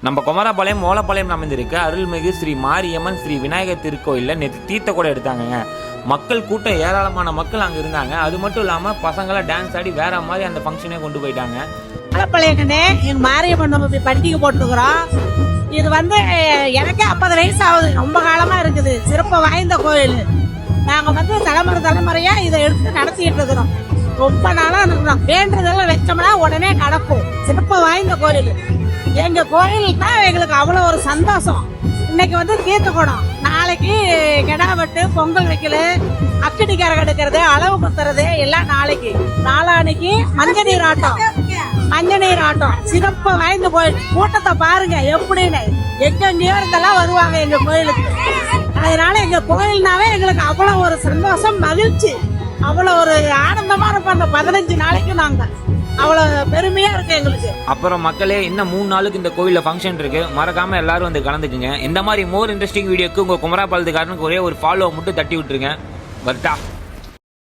நம்ம குமராபாளையம் ஓலப்பாளையம் அமைந்திருக்க அருள்மிகு ஸ்ரீ மாரியம்மன் ஸ்ரீ விநாயகர் திருக்கோயிலில் நேற்று தீர்த்த கூட எடுத்தாங்க. மக்கள் கூட்டம் ஏராளமான மக்கள் அங்கே இருந்தாங்க. அது மட்டும் இல்லாமல் பசங்களாம் டான்ஸ் ஆடி வேற மாதிரி அந்த ஃபங்க்ஷனே கொண்டு போயிட்டாங்க. ஓலப்பாளையங்கண்ணே எங்கள் மாரியம்மன் நம்ம பண்டிகை போட்டுருக்குறோம். இது எனக்கே 50 வயசு ஆகுது. ரொம்ப காலமாக இருக்குது. சிறப்பு வாய்ந்த கோயில். நாங்கள் தலைமுறையாக இதை எடுத்து நடத்திட்டு இருக்கிறோம். ரொம்ப நாளாக இருக்கிறோம். வேண்டுதெல்லாம் வச்சோம்னா உடனே நடக்கும். சிறப்பு வாய்ந்த கோயில். எங்க கோயில் தான் எங்களுக்கு அவ்வளோ ஒரு சந்தோஷம். இன்னைக்கு தீர்த்த குடம், நாளைக்கு கிடா வெட்டு, பொங்கல் வைக்கல, அக்கடி கரை எடுக்கிறது, அளவு குத்துறது எல்லாம் நாளைக்கு. நாளானைக்கு மஞ்சள் நீர் ஆட்டம் சிறப்பு வாய்ந்த கோயில். கூட்டத்தை பாருங்க எப்படின்னு. எங்கெங்கயோ இருந்தெல்லாம் வருவாங்க எங்க கோயிலுக்கு. அதனால எங்க கோயில்னாவே எங்களுக்கு அவ்வளோ ஒரு சந்தோஷம், மகிழ்ச்சி, அவ்வளோ ஒரு ஆனந்தமா இருப்போம். அந்த 15 நாளைக்கு நாங்க அவ்வளோ பெருமையா இருக்கு எங்களுக்கு. அப்புறம் மக்களே, இன்னும் 3 நாளுக்கு இந்த கோயிலில் ஃபங்க்ஷன் இருக்கு. மறக்காம எல்லாரும் வந்து கலந்துக்குங்க. இந்த மாதிரி மோர் இன்ட்ரெஸ்டிங் வீடியோக்கு உங்க குமராபாளையத்துக்காரனுக்கு ஒரே ஒரு ஃபாலோ மட்டும் தட்டி விட்டுருங்க. வரட்டா.